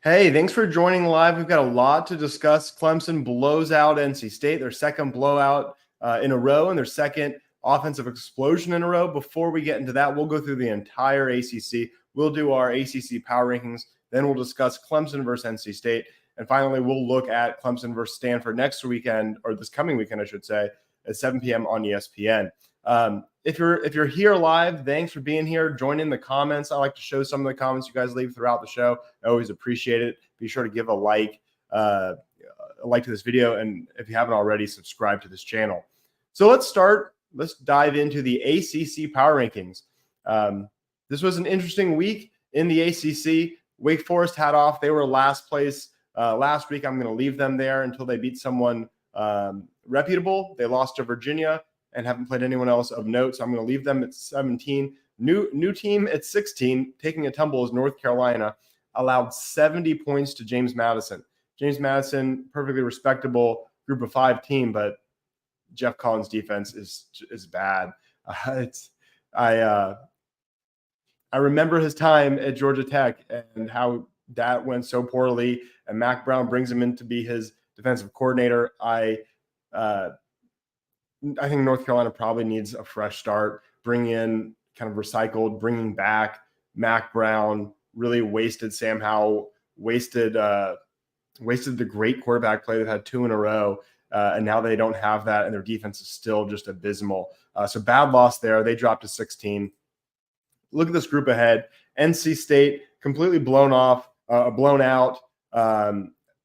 Hey, thanks for joining live. We've got a lot to discuss. Clemson blows out NC State, their second blowout in a row, and their second offensive explosion in a row. Before we get into that, we'll go through the entire ACC. We'll do our ACC power rankings. Then we'll discuss Clemson versus NC State. And finally, we'll look at Clemson versus Stanford next weekend, or this coming weekend, I should say, at 7 p.m. on ESPN. If you're here live, thanks for being here. Join in the comments. I like to show some of the comments you guys leave throughout the show. I always appreciate it. Be sure to give a like to this video, and if you haven't already, subscribe to this channel. So let's start. Let's dive into the ACC power rankings. This was an interesting week in the ACC. Wake Forest had off. They were last place last week. I'm going to leave them there until they beat someone reputable. They lost to Virginia and haven't played anyone else of note. So I'm going to leave them at 17. New team at 16, taking a tumble, is North Carolina. Allowed 70 points to James Madison. James Madison, perfectly respectable group of 5 team, but Jeff Collins' defense is bad. I remember his time at Georgia Tech and how that went so poorly, and Mac Brown brings him in to be his defensive coordinator. I think North Carolina probably needs a fresh start, bring in kind of recycled, bringing back Mac Brown, really wasted Sam Howell, wasted the great quarterback play. They've had 2 in a row, and now they don't have that, and their defense is still just abysmal. So bad loss there. They dropped to 16. Look at this group ahead. NC State completely blown out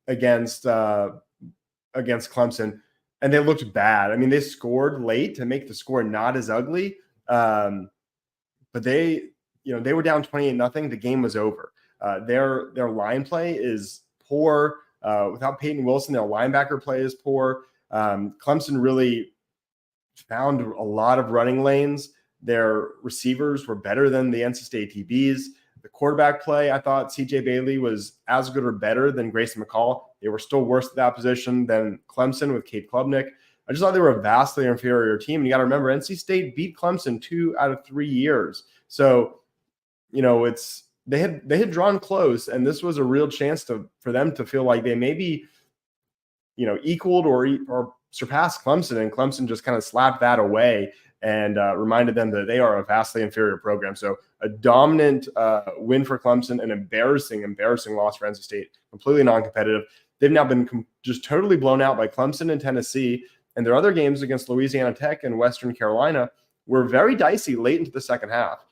against Clemson. And they looked bad. I mean, they scored late to make the score not as ugly. But they were down 28-0. The game was over. Their line play is poor. Without Peyton Wilson, their linebacker play is poor. Clemson really found a lot of running lanes. Their receivers were better than the NC State DBs. The quarterback play, I thought CJ Bailey was as good or better than Grayson McCall. They were still worse at that position than Clemson with Cade Klubnik. I just thought they were a vastly inferior team. And you got to remember, NC State beat Clemson 2 out of 3 years. So, they had drawn close, and this was a real chance for them to feel like they maybe, equaled or surpassed Clemson, and Clemson just kind of slapped that away and reminded them that they are a vastly inferior program. So a dominant win for Clemson, an embarrassing loss for NC State, completely non-competitive. They've now been just totally blown out by Clemson and Tennessee, and their other games against Louisiana Tech and Western Carolina were very dicey late into the second half.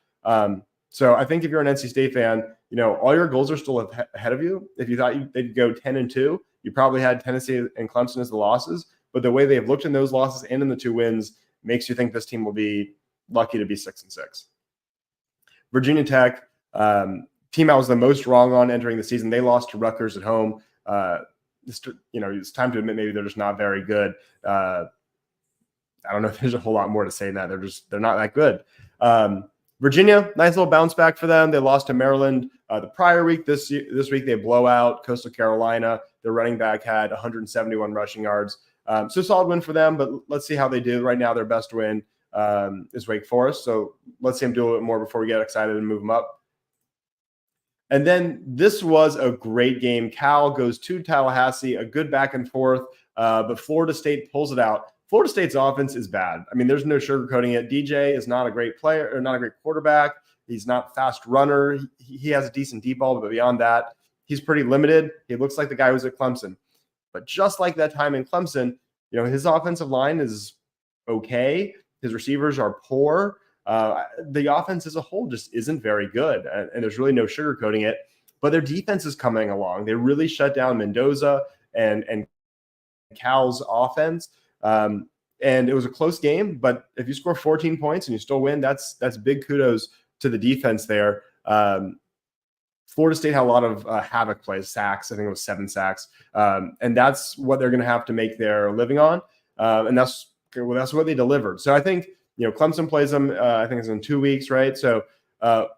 So I think if you're an NC State fan, all your goals are still ahead of you. If you thought they'd go 10-2, you probably had Tennessee and Clemson as the losses, but the way they've looked in those losses and in the 2 wins makes you think this team will be lucky to be 6-6. Virginia Tech, team I was the most wrong on entering the season. They lost to Rutgers at home. It's time to admit maybe they're just not very good. I don't know if there's a whole lot more to say than that. They're not that good. Virginia, nice little bounce back for them. They lost to Maryland the prior week. This week they blow out Coastal Carolina. Their running back had 171 rushing yards. So solid win for them, but let's see how they do. Right now, their best win is Wake Forest. So let's see them do a little bit more before we get excited and move them up. And then this was a great game. Cal goes to Tallahassee, a good back and forth, but Florida State pulls it out. Florida State's offense is bad. I mean, there's no sugarcoating it. DJ is not a great player or not a great quarterback. He's not a fast runner. He has a decent deep ball, but beyond that, he's pretty limited. He looks like the guy who was at Clemson. But just like that time in Clemson, his offensive line is okay. His receivers are poor. The offense as a whole just isn't very good, and there's really no sugarcoating it. But their defense is coming along. They really shut down Mendoza and Cal's offense. And it was a close game, but if you score 14 points and you still win, that's big kudos to the defense there. Florida State had a lot of havoc plays, sacks. I think it was 7 sacks. And that's what they're going to have to make their living on. And that's what they delivered. So I think, Clemson plays them, I think it's in 2 weeks, right? So I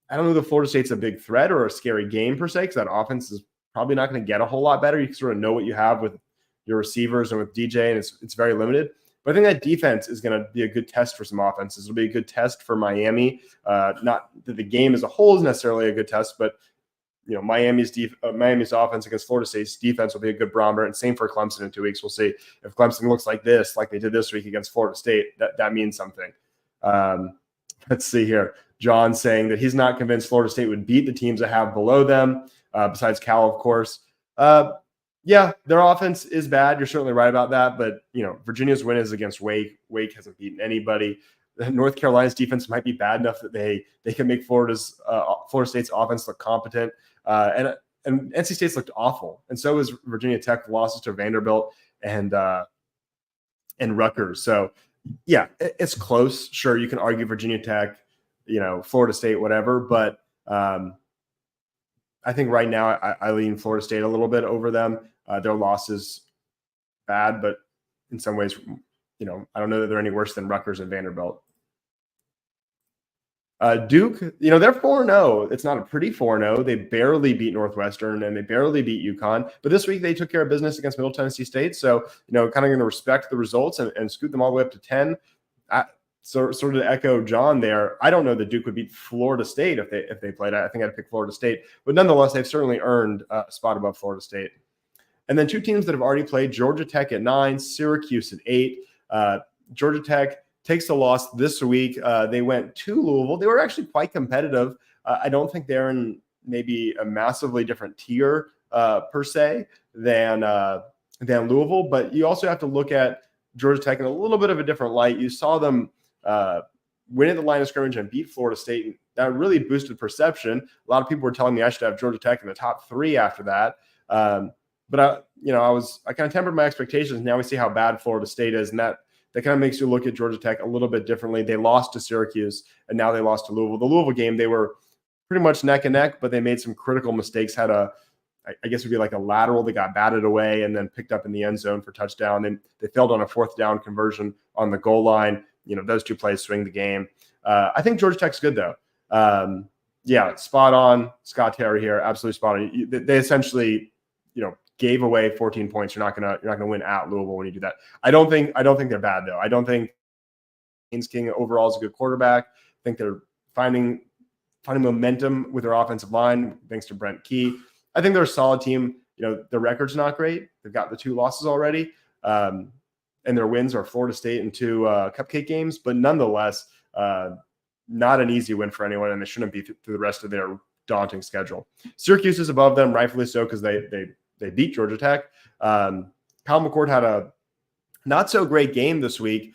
don't know if Florida State's a big threat or a scary game per se, because that offense is probably not going to get a whole lot better. You can sort of know what you have with your receivers and with DJ, and it's very limited. But I think that defense is going to be a good test for some offenses. It'll be a good test for Miami. Not that the game as a whole is necessarily a good test, but Miami's offense against Florida State's defense will be a good barometer, and same for Clemson in 2 weeks. We'll see if Clemson looks like they did this week against Florida State. That means something. Let's see here. John saying that he's not convinced Florida State would beat the teams that have below them, besides Cal, of course. Yeah, their offense is bad. You're certainly right about that. But, Virginia's win is against Wake. Wake hasn't beaten anybody. North Carolina's defense might be bad enough that they can make Florida State's offense look competent. And NC State's looked awful. And so is Virginia Tech, losses to Vanderbilt and Rutgers. So, yeah, it's close. Sure, you can argue Virginia Tech, Florida State, whatever. But I think right now I lean Florida State a little bit over them. Their loss is bad, but in some ways, I don't know that they're any worse than Rutgers and Vanderbilt. Duke, they're 4-0. It's not a pretty 4-0. They barely beat Northwestern and they barely beat UConn. But this week they took care of business against Middle Tennessee State. So, kind of going to respect the results and scoot them all the way up to 10. So sort of to echo John there, I don't know that Duke would beat Florida State if they played. I think I'd pick Florida State. But nonetheless, they've certainly earned a spot above Florida State. And then 2 teams that have already played, Georgia Tech at 9, Syracuse at 8. Georgia Tech takes the loss this week. They went to Louisville. They were actually quite competitive. I don't think they're in maybe a massively different tier per se than Louisville, but you also have to look at Georgia Tech in a little bit of a different light. You saw them win at the line of scrimmage and beat Florida State. And that really boosted perception. A lot of people were telling me I should have Georgia Tech in the top 3 after that. But I kind of tempered my expectations. Now we see how bad Florida State is, and that kind of makes you look at Georgia Tech a little bit differently. They lost to Syracuse, and now they lost to Louisville. The Louisville game, they were pretty much neck and neck, but they made some critical mistakes. Had I guess it would be like a lateral that got batted away and then picked up in the end zone for touchdown. And they failed on a 4th down conversion on the goal line. Those 2 plays swing the game. I think Georgia Tech's good though. Yeah, spot on. Scott Terry here, absolutely spot on. They essentially, gave away 14 points. You're not gonna win at Louisville when you do that. I don't think they're bad though. I don't think Haynes King overall is a good quarterback. I think they're finding momentum with their offensive line thanks to Brent Key. I think they're a solid team. Their record's not great. They've got the 2 losses already, and their wins are Florida State and 2 cupcake games. But nonetheless, not an easy win for anyone, and they shouldn't be through the rest of their daunting schedule. Syracuse is above them, rightfully so, because they beat Georgia Tech. Kyle McCord had a not so great game this week.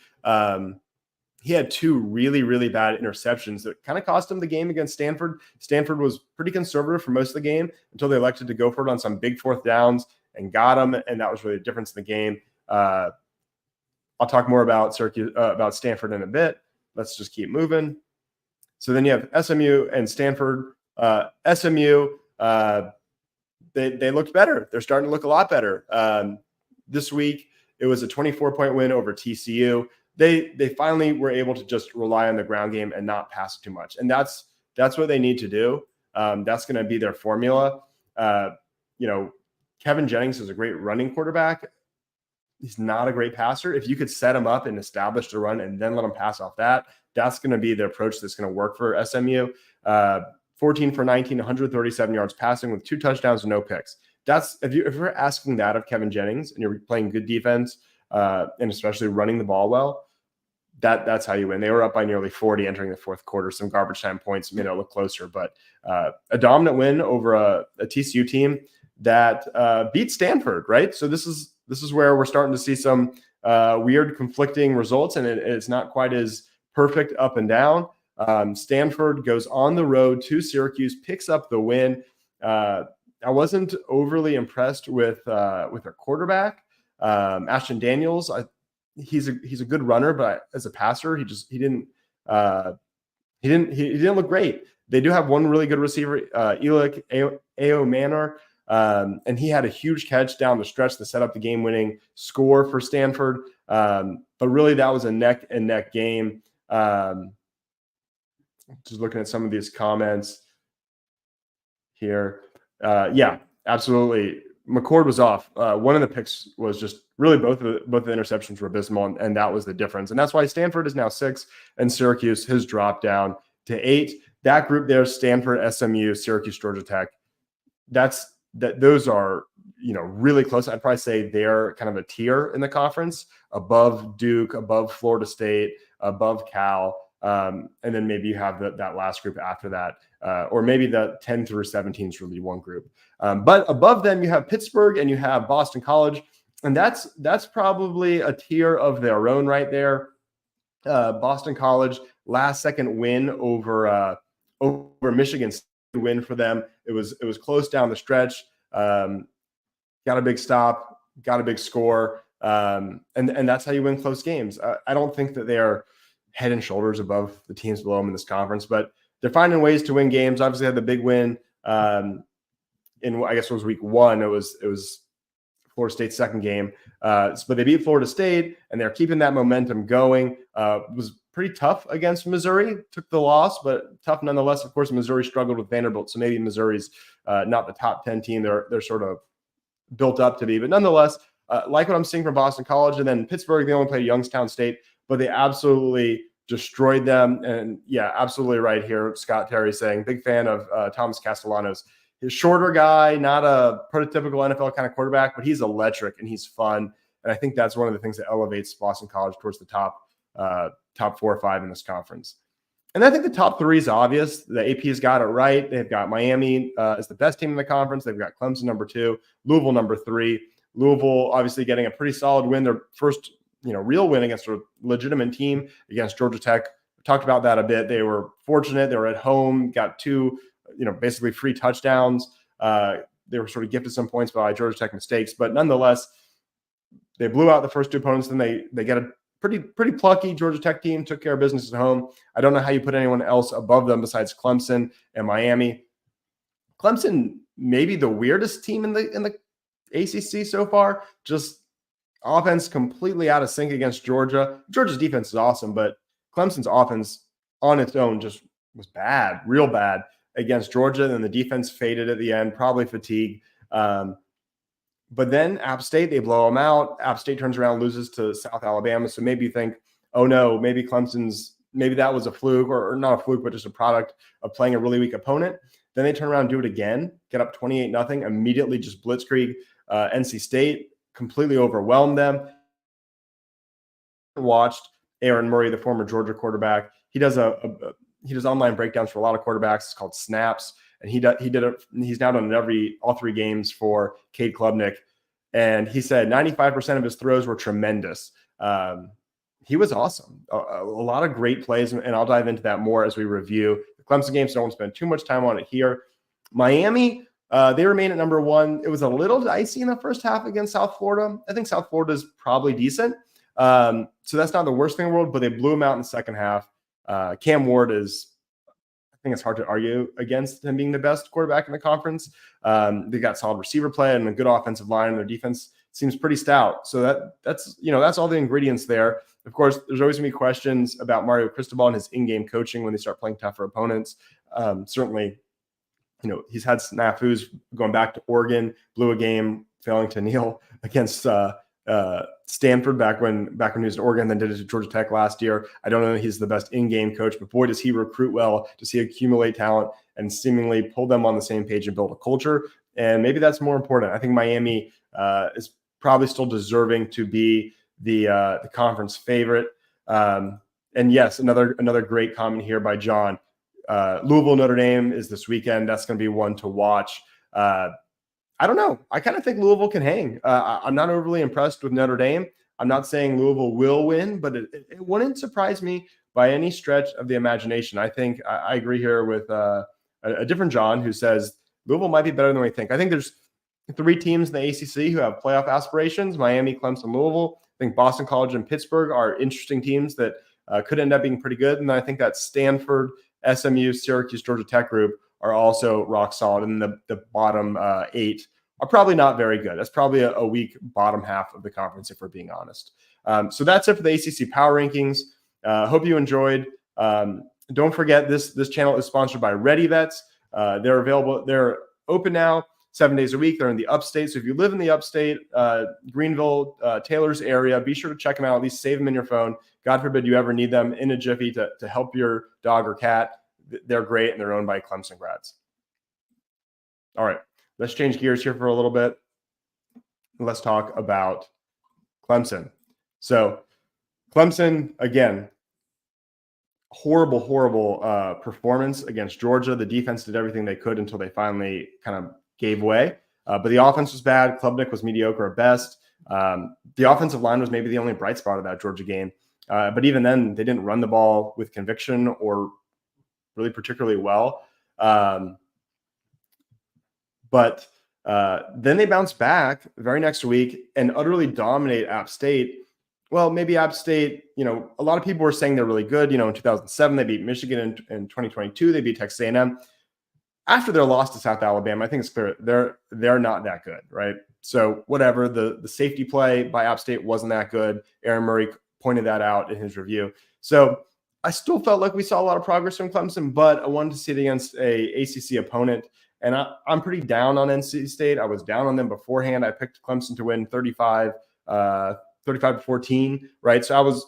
He had 2 really, really bad interceptions that kind of cost him the game against Stanford. Stanford was pretty conservative for most of the game until they elected to go for it on some big 4th downs and got him, and that was really the difference in the game. I'll talk more about Stanford in a bit. Let's just keep moving. So then you have SMU and Stanford. SMU, they looked better. They're starting to look a lot better. This week, it was a 24-point win over TCU. They finally were able to just rely on the ground game and not pass too much. And that's what they need to do. That's going to be their formula. Kevin Jennings is a great running quarterback. He's not a great passer. If you could set him up and establish the run and then let him pass off that's going to be the approach that's going to work for SMU. 14 for 19, 137 yards passing with 2 touchdowns and no picks. If you're asking that of Kevin Jennings and you're playing good defense and especially running the ball well, that's how you win. They were up by nearly 40 entering the 4th quarter. Some garbage time points made it look closer, but a dominant win over a TCU team that beat Stanford, right? So this is where we're starting to see some weird conflicting results, and it's not quite as perfect up and down. Stanford goes on the road to Syracuse, picks up the win. I wasn't overly impressed with their quarterback, Ashton Daniels. He's a good runner, but as a passer, he didn't look great. They do have one really good receiver, Elick Aomanor, and he had a huge catch down the stretch to set up the game-winning score for Stanford. But really, that was a neck-and-neck game. Just looking at some of these comments here. Yeah, absolutely. McCord was off. One of the picks was just really both of the interceptions were abysmal, and that was the difference. And that's why Stanford is now 6, and Syracuse has dropped down to 8. That group there, Stanford, SMU, Syracuse, Georgia Tech, those are, really close. I'd probably say they're kind of a tier in the conference above Duke, above Florida State, above Cal. And then maybe you have that last group after that, or maybe the 10 through 17 is really one group. But above them, you have Pittsburgh and you have Boston College. And that's probably a tier of their own right there. Boston College, last second win over Michigan State, win for them. It was close down the stretch. Got a big stop, got a big score, and that's how you win close games. I don't think that they are head and shoulders above the teams below them in this conference, but they're finding ways to win games. Obviously, had the big win in, I guess it was week 1. It was Florida State's second game, but they beat Florida State, and they're keeping that momentum going. It was pretty tough against Missouri, took the loss, but tough nonetheless. Of course, Missouri struggled with Vanderbilt, so maybe Missouri's not the top 10 team they're sort of built up to be, but nonetheless, like what I'm seeing from Boston College. And then Pittsburgh, they only played Youngstown State, but they absolutely destroyed them. And yeah, absolutely right here. Scott Terry saying, big fan of Thomas Castellanos. He's a shorter guy, not a prototypical NFL kind of quarterback, but he's electric and he's fun. And I think that's one of the things that elevates Boston College towards the top 4 or 5 in this conference. And I think the top 3 is obvious. The AP's got it right. They've got Miami as the best team in the conference. They've got Clemson number 2, Louisville number 3. Louisville obviously getting a pretty solid win, their first real win against a legitimate team against Georgia Tech. We talked about that a bit. They were fortunate. They were at home, got 2 basically free touchdowns. They were sort of gifted some points by Georgia Tech mistakes, but nonetheless, they blew out the first 2 opponents. Then they get a pretty plucky Georgia Tech team, took care of business at home. I don't know how you put anyone else above them besides Clemson and Miami. Clemson, maybe the weirdest team in the ACC so far. Just offense completely out of sync against Georgia. Georgia's defense is awesome, but Clemson's offense on its own just was bad, real bad against Georgia. And then the defense faded at the end, probably fatigue. But then App State, they blow them out. App State turns around, loses to South Alabama. So maybe you think, oh no, maybe that was a fluke, or not a fluke, but just a product of playing a really weak opponent. Then they turn around and do it again, get up 28-0, immediately just blitzkrieg NC State, completely overwhelmed them. Watched Aaron Murray, the former Georgia quarterback. He does online breakdowns for a lot of quarterbacks. It's called Snaps. And he did it. He's now done all 3 games for Cade Klubnik. And he said 95% of his throws were tremendous. He was awesome. A lot of great plays. And I'll dive into that more as we review the Clemson game, so I won't spend too much time on it here. Miami, they remain at number 1. It was a little dicey in the first half against South Florida. I think South Florida is probably decent. So that's not the worst thing in the world, but they blew him out in the second half. Cam Ward I think it's hard to argue against him being the best quarterback in the conference. They got solid receiver play and a good offensive line, and their defense seems pretty stout. So that's all the ingredients there. Of course, there's always going to be questions about Mario Cristobal and his in-game coaching when they start playing tougher opponents. Certainly, he's had snafus going back to Oregon, blew a game, failing to kneel against Stanford back when he was at Oregon, then did it to Georgia Tech last year. I don't know that he's the best in-game coach, but boy, does he recruit well. Does he accumulate talent and seemingly pull them on the same page and build a culture? And maybe that's more important. I think Miami is probably still deserving to be the conference favorite. And yes, another great comment here by John. Louisville Notre Dame is this weekend. That's going to be one to watch. I don't know. I kind of think Louisville can hang. I'm not overly impressed with Notre Dame. I'm not saying Louisville will win, but it wouldn't surprise me by any stretch of the imagination. I think I agree here with a different John who says Louisville might be better than we think. I think there's 3 teams in the ACC who have playoff aspirations: Miami, Clemson, Louisville. I think Boston College and Pittsburgh are interesting teams that could end up being pretty good. And I think that Stanford, SMU, Syracuse, Georgia Tech group are also rock solid. And the bottom 8 are probably not very good. That's probably a weak bottom half of the conference, if we're being honest. So that's it for the ACC Power Rankings. Hope you enjoyed. Don't forget, this channel is sponsored by Ready Vets. They're available. They're open now 7 days a week. They're in the upstate. So if you live in the upstate, Greenville, Taylor's area, be sure to check them out. At least save them in your phone. God forbid you ever need them in a jiffy to help your dog or cat. They're great, and they're owned by Clemson grads. All right, let's change gears here for a little bit. Let's talk about Clemson. So Clemson, again, horrible performance against Georgia. The defense did everything they could until they finally kind of gave way. But the offense was bad. Klubnik was mediocre at best. The offensive line was maybe the only bright spot of that Georgia game. But even then, they didn't run the ball with conviction or really particularly well. But then they bounced back the very next week and utterly dominate App State. Well, maybe App State, a lot of people were saying they're really good. In 2007, they beat Michigan. In 2022, they beat Texas A&M. After their loss to South Alabama, I think it's clear they're not that good, right? So whatever, the safety play by App State wasn't that good. Aaron Murray pointed that out in his review. So I still felt like we saw a lot of progress from Clemson, but I wanted to see it against a ACC opponent. And I'm pretty down on NC State. I was down on them beforehand. I picked Clemson to win 35-14, right? So I was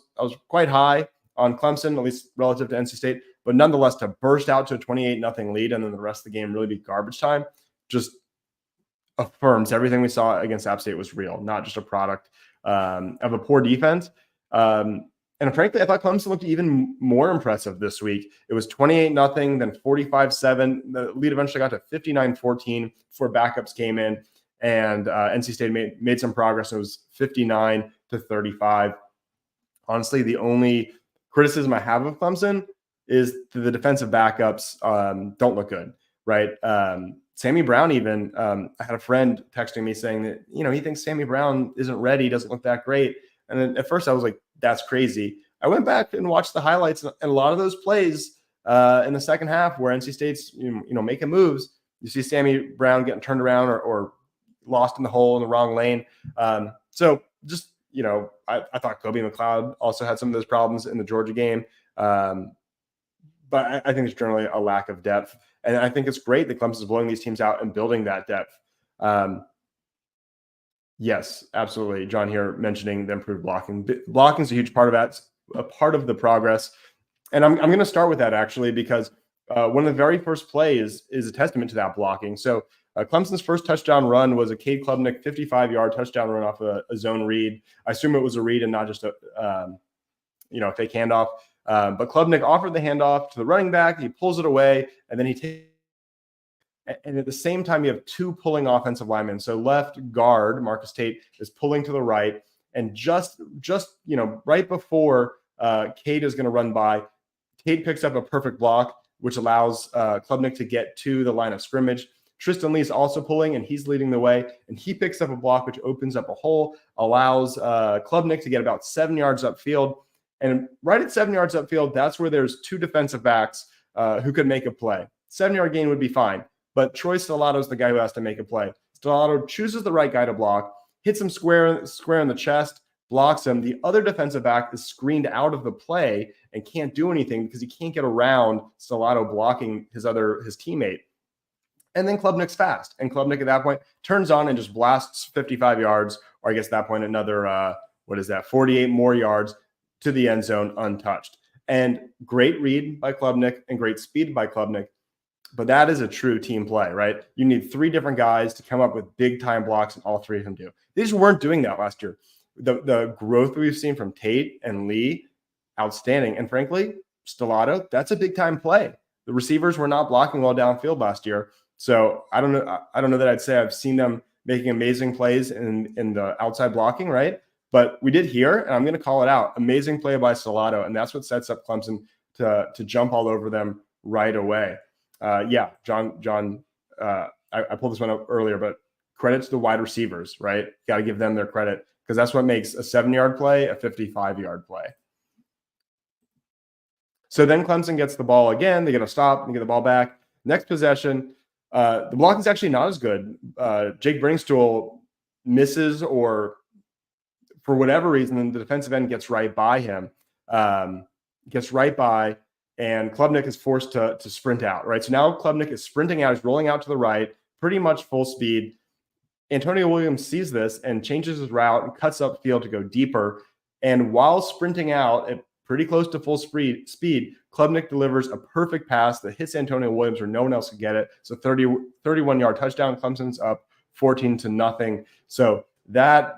quite high on Clemson, at least relative to NC State. But nonetheless, to burst out to a 28-0 lead and then the rest of the game really be garbage time just affirms everything we saw against App State was real, not just a product of a poor defense. And frankly, I thought Clemson looked even more impressive this week. It was 28-0, then 45-7. The lead eventually got to 59-14 before backups came in, and NC State made some progress. It was 59-35. Honestly, the only criticism I have of Clemson is the defensive backups don't look good, right? Sammy Brown even, I had a friend texting me saying that, he thinks Sammy Brown isn't ready, doesn't look that great. And then at first I was like, that's crazy. I went back and watched the highlights, and a lot of those plays in the second half where NC State's, making moves, you see Sammy Brown getting turned around or lost in the hole in the wrong lane. So just, I thought Kobe McLeod also had some of those problems in the Georgia game. But I think it's generally a lack of depth. And I think it's great that Clemson's blowing these teams out and building that depth. Yes, absolutely. John here mentioning the improved blocking. Blocking is a huge part of that, a part of the progress. And I'm going to start with that actually, because one of the very first plays is a testament to that blocking. So Clemson's first touchdown run was a Cade Klubnik 55-yard touchdown run off a zone read. I assume it was a read and not just a fake handoff. But Klubnik offered the handoff to the running back. He pulls it away, and then he takes. And at the same time, you have two pulling offensive linemen. So left guard Marcus Tate is pulling to the right, and just right before Cade is going to run by, Tate picks up a perfect block, which allows Klubnik to get to the line of scrimmage. Tristan Lee is also pulling, and he's leading the way, and he picks up a block, which opens up a hole, allows Klubnik to get about 7 yards upfield. And right at 7 yards upfield, that's where there's two defensive backs who could make a play. 7-yard gain would be fine, but Troy Stellato is the guy who has to make a play. Stellato chooses the right guy to block, hits him square in the chest, blocks him. The other defensive back is screened out of the play and can't do anything because he can't get around Stellato blocking his teammate. And then Klubnik's fast, and Klubnik at that point turns on and just blasts 55 yards, or I guess at that point another 48 more yards to the end zone untouched. And great read by Klubnik and great speed by Klubnik. But that is a true team play, right? You need three different guys to come up with big time blocks, and all three of them do. They just weren't doing that last year. The growth we've seen from Tate and Lee, outstanding. And frankly, Stellato, that's a big time play. The receivers were not blocking well downfield last year. So I don't know that I'd say I've seen them making amazing plays in the outside blocking, right? But we did here, and I'm going to call it out. Amazing play by Stellato, and that's what sets up Clemson to jump all over them right away. John, I pulled this one up earlier, but credit to the wide receivers, right? Got to give them their credit, because that's what makes a 7-yard play a 55-yard play. So then Clemson gets the ball again. They get a stop and get the ball back. Next possession, the blocking is actually not as good. Jake Brinkstool misses, or for whatever reason, the defensive end gets right by him, and Klubnik is forced to sprint out, right? So now Klubnik is sprinting out. He's rolling out to the right, pretty much full speed. Antonio Williams sees this and changes his route and cuts upfield to go deeper. And while sprinting out at pretty close to full speed. Klubnik delivers a perfect pass that hits Antonio Williams where no one else could get it. So 31-yard touchdown. Clemson's up 14-0. So that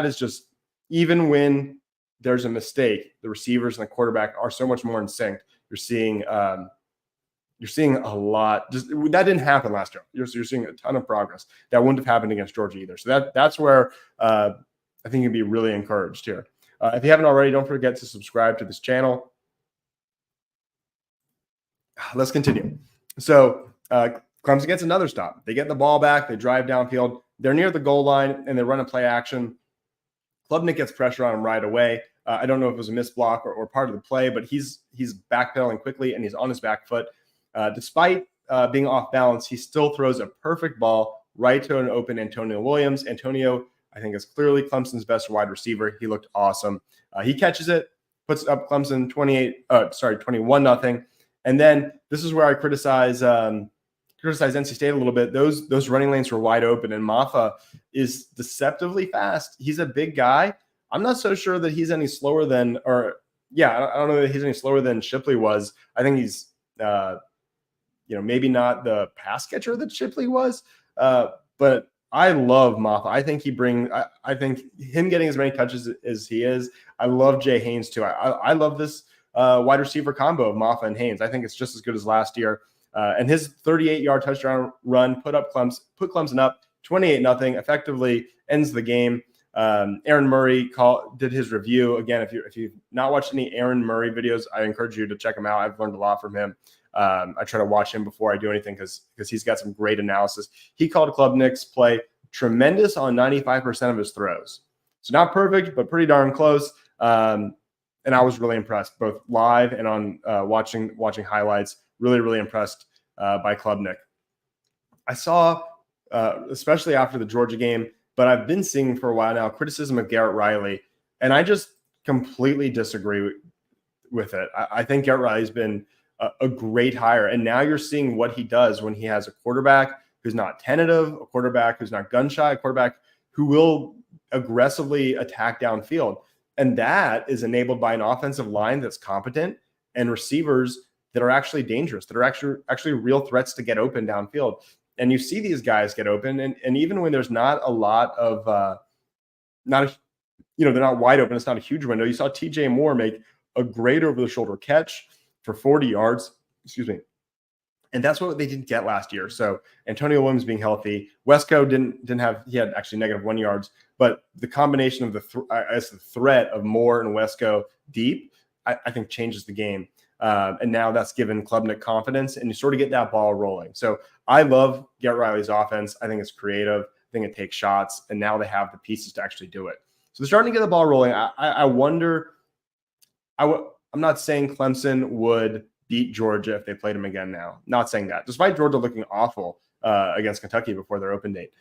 is just, even when there's a mistake, the receivers and the quarterback are so much more in sync. You're seeing a lot. Just that didn't happen last year. You're seeing a ton of progress that wouldn't have happened against Georgia either. So that's where I think you'd be really encouraged here. If you haven't already, don't forget to subscribe to this channel. Let's continue. So Clemson gets another stop. They get the ball back. They drive downfield. They're near the goal line, and they run a play action. Klubnik gets pressure on him right away. I don't know if it was a missed block or part of the play, but he's backpedaling quickly, and he's on his back foot. Despite being off balance, he still throws a perfect ball right to an open Antonio Williams. Antonio, I think, is clearly Clemson's best wide receiver. He looked awesome. He catches it, puts up Clemson 21-0. And then this is where I criticize NC State a little bit. Those running lanes were wide open, and Maffa is deceptively fast. He's a big guy. I'm not so sure that he's any slower than, I don't know that he's any slower than Shipley was. I think he's, maybe not the pass catcher that Shipley was, but I love Maffa. I think I think him getting as many touches as he is. I love Jay Haynes too. I love this wide receiver combo of Maffa and Haynes. I think it's just as good as last year. And his 38-yard touchdown run put Clemson up 28-0, effectively ends the game. Aaron Murray did his review. Again, if you've not watched any Aaron Murray videos, I encourage you to check him out. I've learned a lot from him. I try to watch him before I do anything because he's got some great analysis. He called Klubnik's play tremendous on 95% of his throws. So not perfect, but pretty darn close. And I was really impressed, both live and on watching highlights. Really, really impressed by Klubnik. I saw, especially after the Georgia game, but I've been seeing for a while now, criticism of Garrett Riley, and I just completely disagree with it. I think Garrett Riley's been a great hire, and now you're seeing what he does when he has a quarterback who's not tentative, a quarterback who's not gun shy, a quarterback who will aggressively attack downfield. And that is enabled by an offensive line that's competent and receivers that are actually dangerous, that are actually real threats to get open downfield. And you see these guys get open, and even when there's not a lot of they're not wide open, it's not a huge window. You saw TJ Moore make a great over-the-shoulder catch for 40 yards. Excuse me. And that's what they didn't get last year. So Antonio Williams being healthy, Wesco he had actually -1 yards, but the combination of the threat of Moore and Wesco deep, I think changes the game. And now that's given Klubnik confidence, and you sort of get that ball rolling. So I love Garrett Riley's offense. I think it's creative. I think it takes shots, and now they have the pieces to actually do it. So they're starting to get the ball rolling. I wonder. I'm not saying Clemson would beat Georgia if they played them again now. Not saying that. Despite Georgia looking awful against Kentucky before their open date.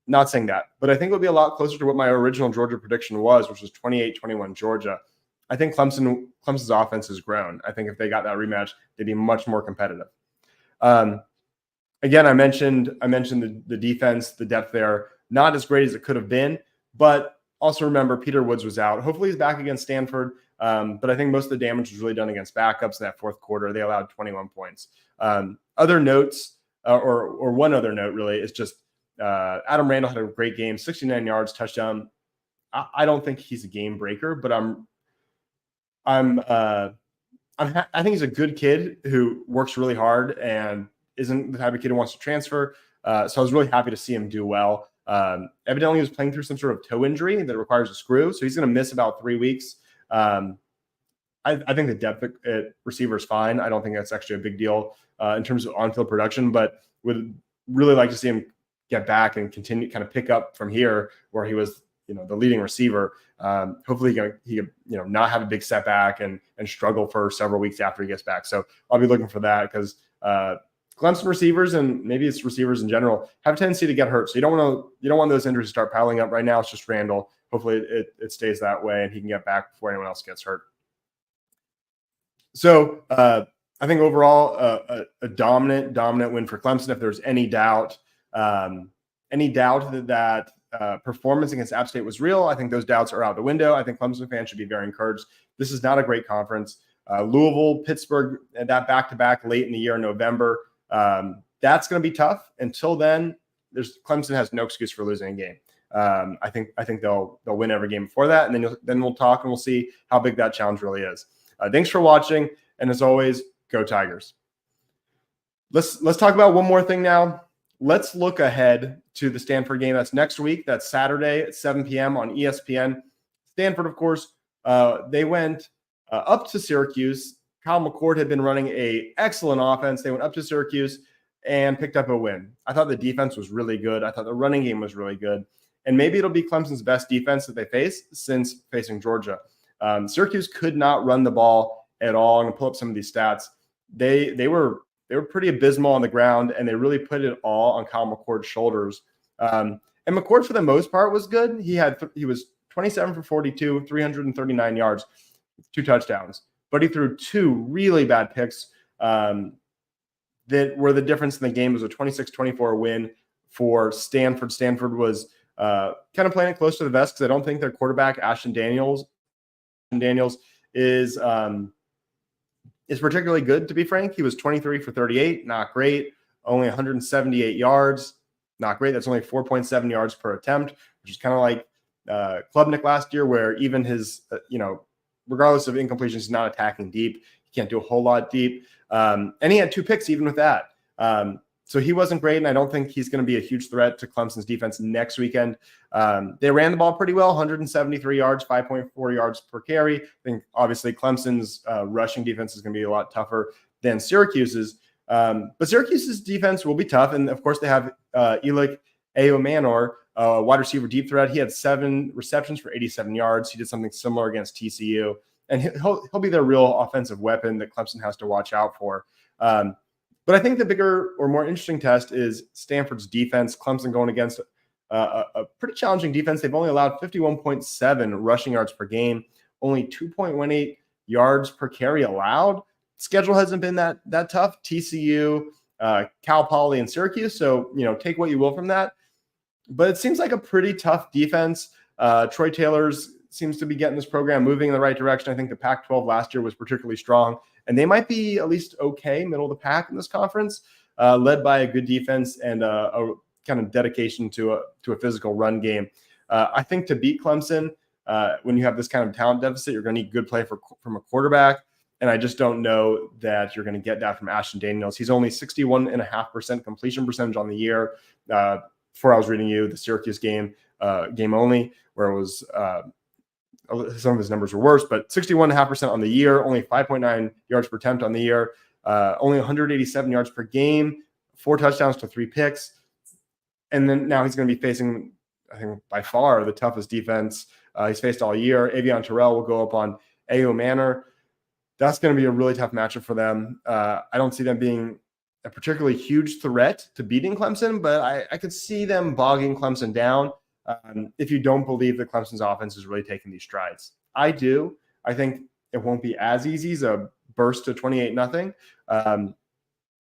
Not saying that. But I think it'll be a lot closer to what my original Georgia prediction was, which was 28-21 Georgia. I think Clemson's offense has grown. I think if they got that rematch, they'd be much more competitive. Again, I mentioned the defense, the depth there, not as great as it could have been, but also remember Peter Woods was out. Hopefully he's back against Stanford, but I think most of the damage was really done against backups in that fourth quarter. They allowed 21 points. Other notes, or one other note really, is just Adam Randall had a great game, 69 yards, touchdown. I don't think he's a game breaker, but I think he's a good kid who works really hard and isn't the type of kid who wants to transfer. So I was really happy to see him do well. Evidently, he was playing through some sort of toe injury that requires a screw, so he's going to miss about 3 weeks. I think the depth at receiver is fine. I don't think that's actually a big deal in terms of on-field production, but would really like to see him get back and continue kind of pick up from here where he was, the leading receiver. Hopefully he can not have a big setback and struggle for several weeks after he gets back. So I'll be looking for that because Clemson receivers, and maybe it's receivers in general, have a tendency to get hurt. So you don't want those injuries to start piling up. Right now it's just Randall. Hopefully it stays that way and he can get back before anyone else gets hurt. So I think overall a dominant win for Clemson. If there's any doubt, any doubt that performance against App State was real, I think those doubts are out the window. I think Clemson fans should be very encouraged. This is not a great conference. Louisville, Pittsburgh, that back-to-back late in the year in November, that's going to be tough. Until then, Clemson has no excuse for losing a game. I think they'll win every game before that, and then we'll talk and we'll see how big that challenge really is. Thanks for watching, and as always, go Tigers. Let's talk about one more thing now. Let's look ahead to the Stanford game. That's next week. That's Saturday at 7 p.m. on ESPN. Stanford, of course, they went up to Syracuse. Kyle McCord had been running an excellent offense. They went up to Syracuse and picked up a win. I thought the defense was really good. I thought the running game was really good. And maybe it'll be Clemson's best defense that they face since facing Georgia. Syracuse could not run the ball at all. I'm going to pull up some of these stats. They were pretty abysmal on the ground, and they really put it all on Kyle McCord's shoulders. And McCord, for the most part, was good. He was 27 for 42, 339 yards, 2 touchdowns. But he threw 2 really bad picks that were the difference in the game. It was a 26-24 win for Stanford. Stanford was kind of playing it close to the vest because I don't think their quarterback, Ashton Daniels, is particularly good, to be frank. He was 23 for 38, not great. Only 178 yards, not great. That's only 4.7 yards per attempt, which is kind of like Klubnik last year, where even his, regardless of incompletions, he's not attacking deep. He can't do a whole lot deep. And he had 2 picks even with that. So he wasn't great, and I don't think he's going to be a huge threat to Clemson's defense next weekend. They ran the ball pretty well, 173 yards, 5.4 yards per carry. I think, obviously, Clemson's rushing defense is going to be a lot tougher than Syracuse's. But Syracuse's defense will be tough, and, of course, they have Elic Aomanor, wide receiver deep threat. He had 7 receptions for 87 yards. He did something similar against TCU, and he'll be their real offensive weapon that Clemson has to watch out for. But I think the bigger or more interesting test is Stanford's defense. Clemson going against a pretty challenging defense. They've only allowed 51.7 rushing yards per game, only 2.18 yards per carry allowed. Schedule hasn't been that tough. TCU, Cal Poly, and Syracuse. So, take what you will from that. But it seems like a pretty tough defense. Troy Taylor's seems to be getting this program moving in the right direction. I think the Pac-12 last year was particularly strong, and they might be at least okay, middle of the pack in this conference, led by a good defense and a kind of dedication to a physical run game. I think to beat Clemson, when you have this kind of talent deficit, you're going to need good play from a quarterback, and I just don't know that you're going to get that from Ashton Daniels. He's only 61.5% completion percentage on the year. Before I was reading you the Syracuse game only, where it was some of his numbers were worse, but 61.5% on the year, only 5.9 yards per attempt on the year, only 187 yards per game, 4 touchdowns to 3 picks. And then now he's going to be facing, I think, by far the toughest defense he's faced all year. Avion Terrell will go up on Aomanor. That's going to be a really tough matchup for them. I don't see them being a particularly huge threat to beating Clemson, but I could see them bogging Clemson down. If you don't believe that Clemson's offense is really taking these strides. I do. I think it won't be as easy as a burst to 28-0.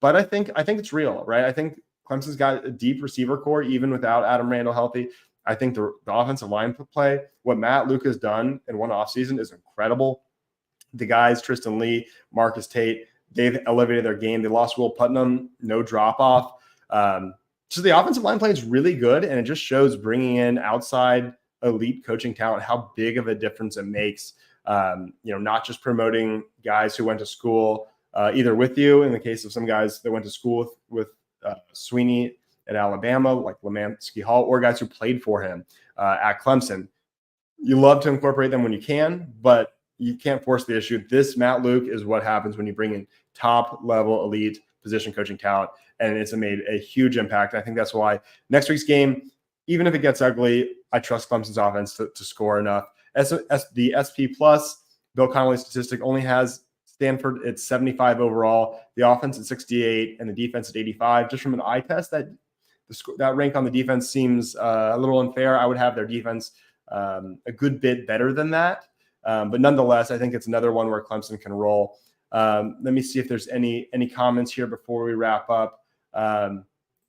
But I think it's real, right? I think Clemson's got a deep receiver core, even without Adam Randall healthy. I think the offensive line play, what Matt Luke has done in one offseason is incredible. The guys, Tristan Lee, Marcus Tate, they've elevated their game. They lost Will Putnam, no drop-off. So the offensive line play is really good, and it just shows bringing in outside elite coaching talent, how big of a difference it makes. Not just promoting guys who went to school either with you, in the case of some guys that went to school with Sweeney at Alabama, like Lemansky Hall, or guys who played for him at Clemson. You love to incorporate them when you can, but you can't force the issue. This Matt Luke is what happens when you bring in top-level elite position coaching talent, and it's made a huge impact. I think that's why next week's game, even if it gets ugly, I trust Clemson's offense to score enough. The SP Plus, Bill Connolly's statistic, only has Stanford at 75 overall, the offense at 68, and the defense at 85. Just from an eye test, that rank on the defense seems a little unfair. I would have their defense a good bit better than that. But nonetheless, I think it's another one where Clemson can roll. Let me see if there's any comments here before we wrap up.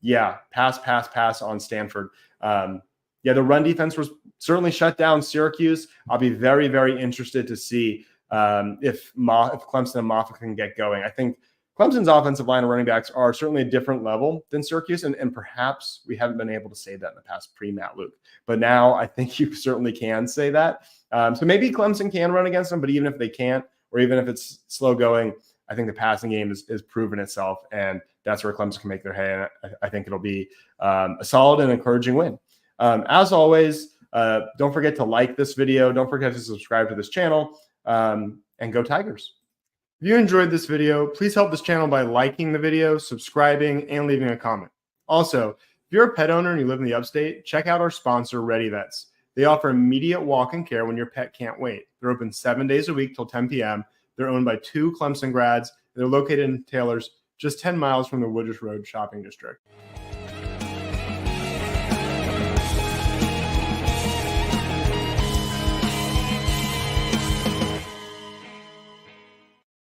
Yeah, pass on Stanford. Yeah, the run defense was certainly shut down Syracuse. I'll be very, very interested to see if Clemson and Moffitt can get going. I think Clemson's offensive line and running backs are certainly a different level than Syracuse, and perhaps we haven't been able to say that in the past pre-Matt Luke. But now I think you certainly can say that. So maybe Clemson can run against them, but even if they can't, or even if it's slow going, I think the passing game is proven itself, and that's where Clemson can make their hay. And I think it'll be a solid and encouraging win. As always, don't forget to like this video. Don't forget to subscribe to this channel, and go Tigers. If you enjoyed this video, please help this channel by liking the video, subscribing, and leaving a comment. Also, if you're a pet owner and you live in the upstate, check out our sponsor, Ready Vets. They offer immediate walk-in care when your pet can't wait. They're open 7 days a week till 10 p.m. They're owned by 2 Clemson grads. They're located in Taylor's, just 10 miles from the Woodruff Road shopping district.